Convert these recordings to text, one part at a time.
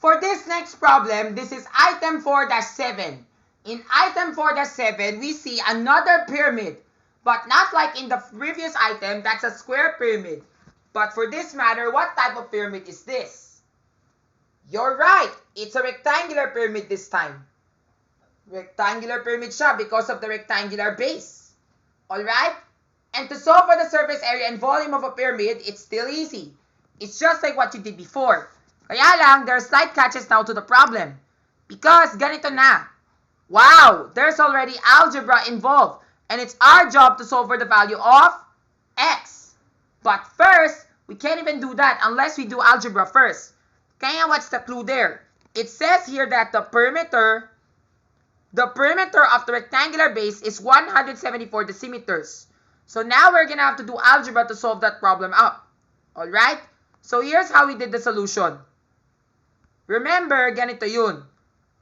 For this next problem, this is item 4-7. In item 4-7, we see another pyramid, but not like in the previous item, that's a square pyramid. But for this matter, what type of pyramid is this? You're right, it's a rectangular pyramid this time. Rectangular pyramid siya because of the rectangular base. Alright? And to solve for the surface area and volume of a pyramid, it's still easy. It's just like what you did before. Kaya lang, there are slight catches now to the problem. Because ganito na. Wow, there's already algebra involved. And it's our job to solve for the value of x. But first, we can't even do that unless we do algebra first. Kaya what's the clue there? It says here that the perimeter of the rectangular base is 174 decimeters. So now we're gonna have to do algebra to solve that problem out. Alright? So here's how we did the solution. Remember, ganito yun.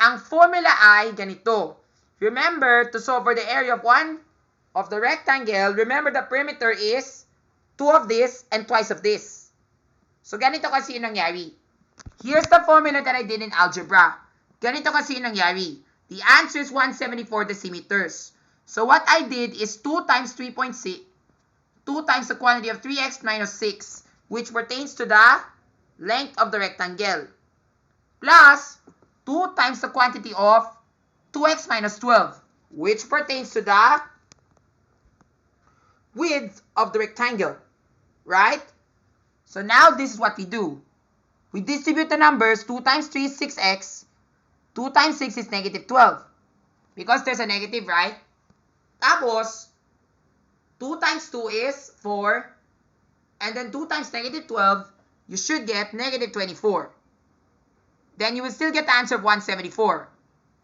Ang formula ay ganito. Remember, to solve for the area of the rectangle, remember the perimeter is 2 of this and twice of this. So ganito kasi yung nangyari. Here's the formula that I did in algebra. Ganito kasi yung nangyari. The answer is 174 decimeters. So what I did is 2 times 3.6, 2 times the quantity of 3x minus 6, which pertains to the length of the rectangle, plus 2 times the quantity of 2x minus 12, which pertains to the width of the rectangle, right? So now this is what we do. We distribute the numbers. 2 times 3 is 6x, 2 times 6 is negative 12, because there's a negative, right? Tapos, 2 times 2 is 4, and then 2 times negative 12, you should get negative 24. Then you will still get the answer of 174.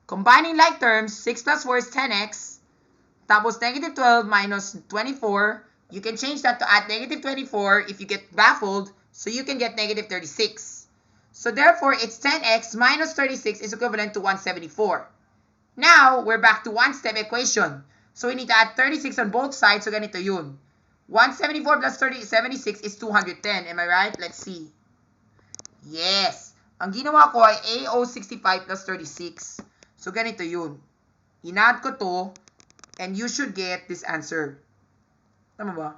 Combining like terms, 6 plus 4 is 10x. Tapos negative 12 minus 24, you can change that to add negative 24 if you get baffled, so you can get negative 36. So therefore, it's 10x minus 36 is equivalent to 174. Now, we're back to one-step equation. So we need to add 36 on both sides, so ganito yun. 174 plus 76 is 210. Am I right? Let's see. Yes. Ang ginawa ko ay AO65 plus 36. So ganito yun. Inadd ko to, and you should get this answer. Tama ba?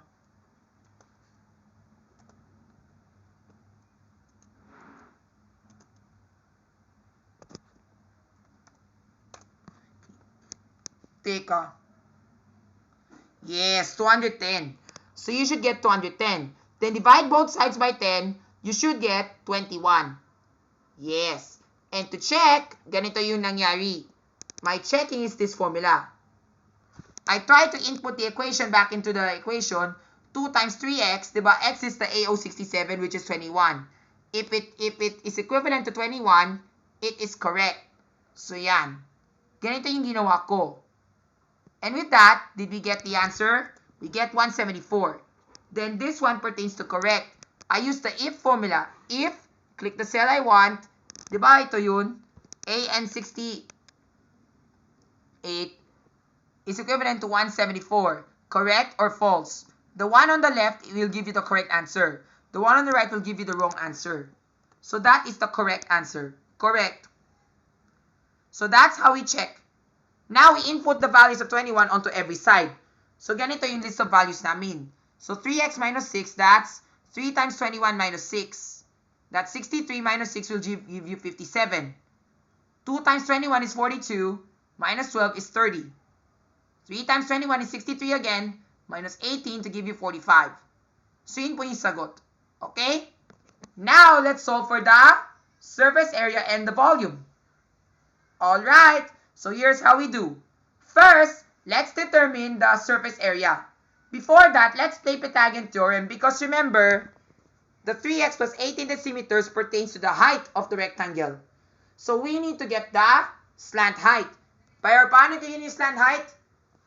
Teka. Yes, 210. So you should get 210. Then divide both sides by 10, you should get 21. Yes. And to check, ganito yung nangyari. My checking is this formula. I try to input the equation back into the equation. 2 times 3x, diba? X is the AO67, which is 21. If it is equivalent to 21, it is correct. So yan. Ganito yung ginawa ko. And with that, did we get the answer? We get 174. Then this one pertains to correct. I use the if formula. If, click the cell I want, diba ito yun? AN68 is equivalent to 174. Correct or false? The one on the left will give you the correct answer. The one on the right will give you the wrong answer. So that is the correct answer. Correct. So that's how we check. Now, we input the values of 21 onto every side. So, ganito yung list of values namin. So, 3x minus 6, that's 3 times 21 minus 6. That's 63 minus 6 will give you 57. 2 times 21 is 42, minus 12 is 30. 3 times 21 is 63 again, minus 18 to give you 45. So, yun po yung sagot. Okay? Now, let's solve for the surface area and the volume. Alright. So here's how we do. First, let's determine the surface area. Before that, let's play Pythagorean theorem because remember, the 3x plus 18 decimeters pertains to the height of the rectangle. So we need to get the slant height. Pero paano yun yung slant height?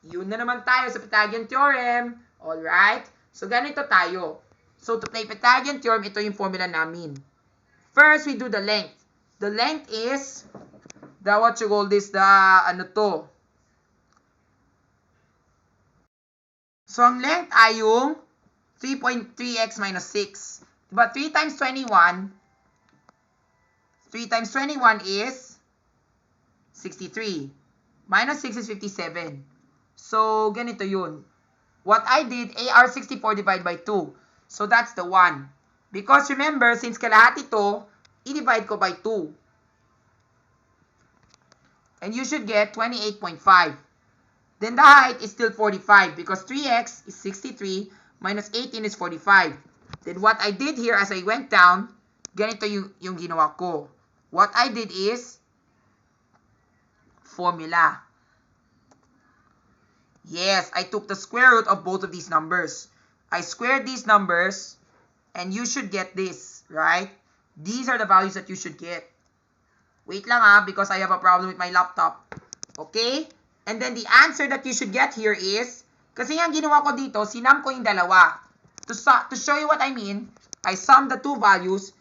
Yun na naman tayo sa Pythagorean theorem. Alright? So ganito tayo. So to play Pythagorean theorem, ito yung formula namin. First, we do the length. The length is what you call this, ano to. So, ang length ay yung 3.3x minus 6. Diba, 3 times 21 3 times 21 is 63. Minus 6 is 57. So, ganito yun. What I did, AR64 divided by 2. So, that's the 1. Because remember, since kalahati to, i-divide ko by 2. And you should get 28.5. Then the height is still 45 because 3x is 63 minus 18 is 45. Then what I did here as I went down, ganito yung ginawa ko. What I did is formula. Yes, I took the square root of both of these numbers. I squared these numbers and you should get this, right? These are the values that you should get. Wait lang because I have a problem with my laptop. Okay? And then the answer that you should get here is, kasi yung ginawa ko dito, sinam ko yung dalawa. To show you what I mean, I sum the two values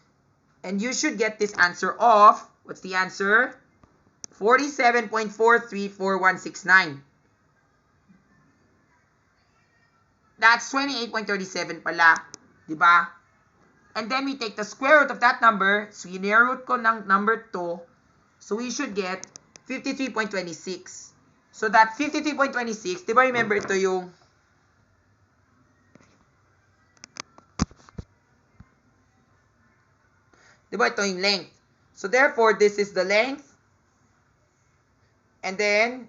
and you should get this answer of, what's the answer? 47.434169. That's 28.37 pala. Diba? And then we take the square root of that number. So, square root ko ng number 2. So, we should get 53.26. So, that 53.26, diba remember ito yung diba ito yung length. So, therefore, this is the length. And then,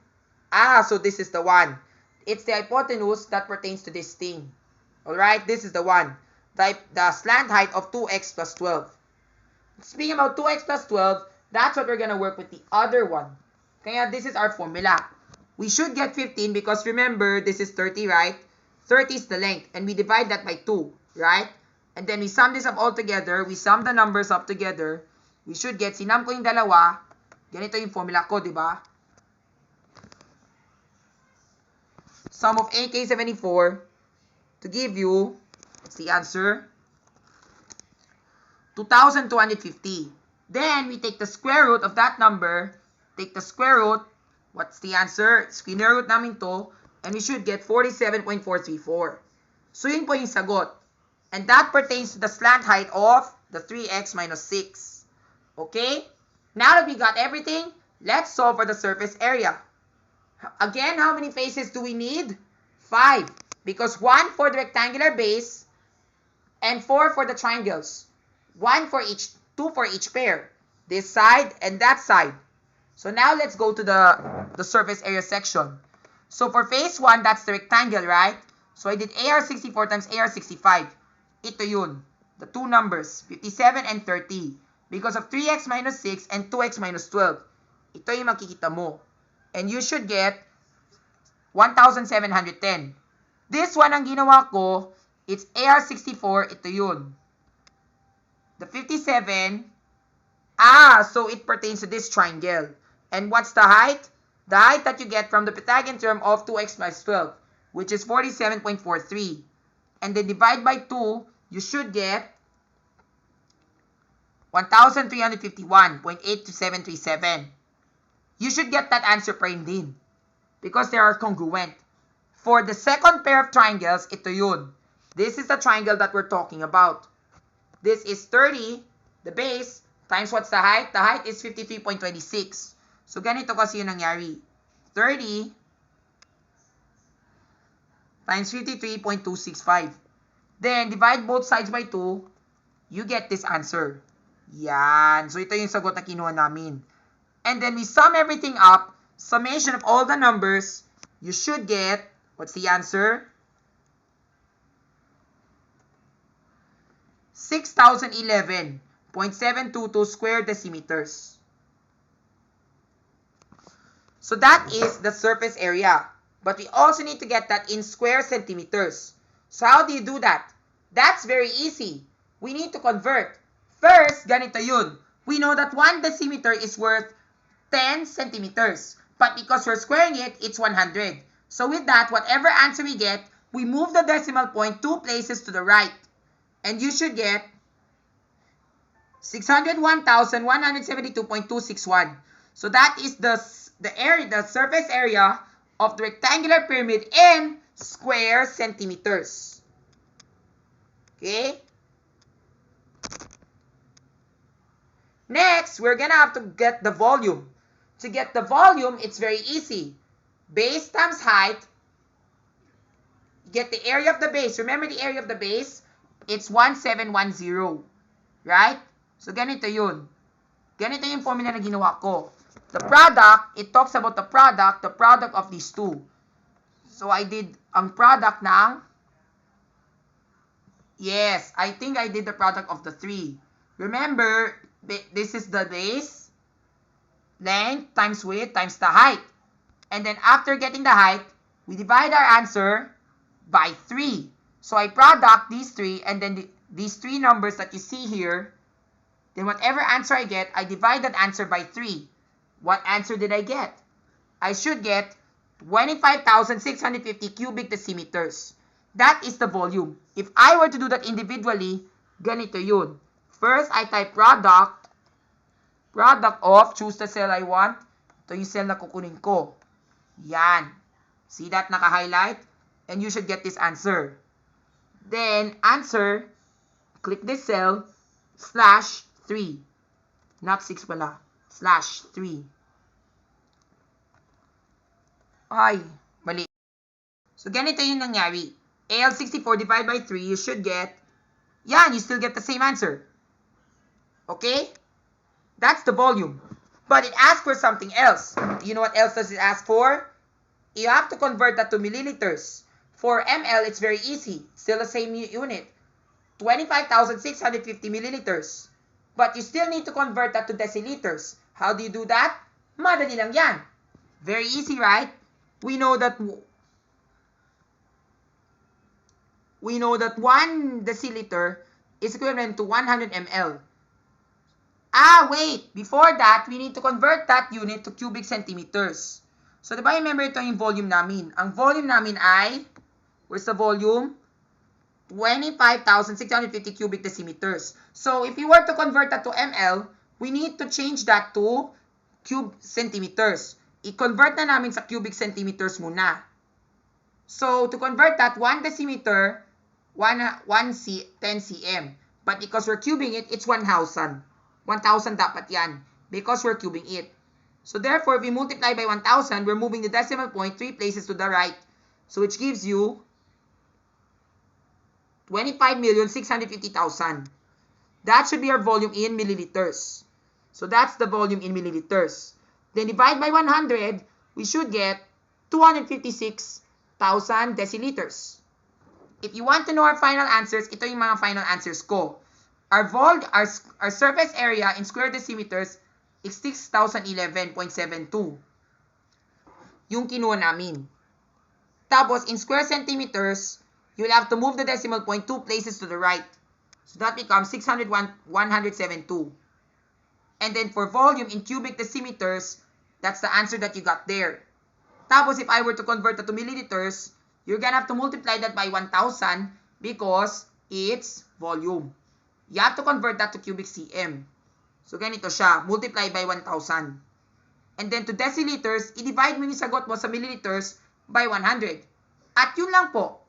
so this is the one. It's the hypotenuse that pertains to this thing. Alright, this is the one. The slant height of 2x plus 12. Speaking about 2x plus 12, that's what we're going to work with the other one. Kaya this is our formula. We should get 15 because remember, this is 30, right? 30 is the length. And we divide that by 2, right? And then we sum this up all together. We sum the numbers up together. We should get, sinam ko yung dalawa. Ganito yung formula ko, di ba? Sum of AK74 to give you, what's the answer? 2,250. Then, we take the square root of that number. Take the square root. What's the answer? Square root namin to. And we should get 47.434. So, yun po yung sagot. And that pertains to the slant height of the 3x minus 6. Okay? Now that we got everything, let's solve for the surface area. Again, how many faces do we need? 5. Because 1 for the rectangular base and 4 for the triangles. 1 for each, 2 for each pair. This side and that side. So now let's go to the surface area section. So for face 1, that's the rectangle, right? So I did AR64 times AR65. Ito yun. The two numbers, 57 and 30. Because of 3x minus 6 and 2x minus 12. Ito yung makikita mo. And you should get 1,710. This one, ang ginawa ko, it's AR64, ito yun. The 57, so it pertains to this triangle. And what's the height? The height that you get from the Pythagorean theorem of 2x plus 12, which is 47.43. And then divide by 2, you should get 1,351.82737. You should get that answer pa rin din. Because they are congruent. For the second pair of triangles, ito yun. This is the triangle that we're talking about. This is 30, the base, times what's the height? The height is 53.26. So, ganito kasi yung nangyari. 30 times 53.265. Then, divide both sides by 2, you get this answer. Yan. So, ito yung sagot na kinuha namin. And then, we sum everything up. Summation of all the numbers, you should get, what's the answer? 6,011.722 square decimeters. So that is the surface area. But we also need to get that in square centimeters. So how do you do that? That's very easy. We need to convert. First, ganito yun. We know that 1 decimeter is worth 10 centimeters. But because we're squaring it, it's 100. So with that, whatever answer we get, we move the decimal point 2 places to the right. And you should get 601,172.261. So that is the surface area of the rectangular pyramid in square centimeters. Okay? Next, we're gonna have to get the volume. To get the volume, it's very easy. Base times height. Get the area of the base. Remember the area of the base? It's 1710. Right? So, ganito yun. Ganito yung formula na ginawa ko. The product, it talks about the product of these two. So, I did ang product ng, yes, I think I did the product of the three. Remember, this is the base, length times width times the height. And then after getting the height, we divide our answer by 3. So I product these three, and then these three numbers that you see here, then whatever answer I get, I divide that answer by 3. What answer did I get? I should get 25,650 cubic decimeters. That is the volume. If I were to do that individually, ganito yun. First, I type product of, choose the cell I want. Ito yung cell na kukunin ko. Yan. See that naka-highlight? And you should get this answer. Then, answer, click this cell, /3. Not 6 pala. /3. Ay, mali. So, ganito yung nangyari. AL64 divided by 3, you should get, yan, you still get the same answer. Okay? That's the volume. But it asks for something else. You know what else does it ask for? You have to convert that to milliliters. For ml, it's very easy. Still the same unit. 25,650 milliliters. But you still need to convert that to deciliters. How do you do that? Madali lang yan. Very easy, right? We know that 1 deciliter is equivalent to 100 ml. Wait! Before that, we need to convert that unit to cubic centimeters. So, diba remember ito yung volume namin? Ang volume namin ay, where's the volume? 25,650 cubic decimeters. So, if you were to convert that to ml, we need to change that to cube centimeters. I-convert na namin sa cubic centimeters muna. So, to convert that, 1 decimeter, 10 cm. But because we're cubing it, it's 1,000. 1,000 dapat yan. Because we're cubing it. So, therefore, if we multiply by 1,000, we're moving the decimal point 3 places to the right. So, which gives you 25,650,000. That should be our volume in milliliters. So, that's the volume in milliliters. Then, divide by 100, we should get 256,000 deciliters. If you want to know our final answers, ito yung mga final answers ko. Our surface area in square decimeters is 6,011.72. Yung kinuha namin. Tapos, in square centimeters, you'll have to move the decimal point 2 places to the right. So, that becomes 601,172. And then, for volume in cubic decimeters, that's the answer that you got there. Tapos, if I were to convert that to milliliters, you're gonna have to multiply that by 1,000 because it's volume. You have to convert that to cubic cm. So, ganito siya. Multiply by 1,000. And then, to deciliters, i-divide mo yung sagot mo sa milliliters by 100. At yun lang po.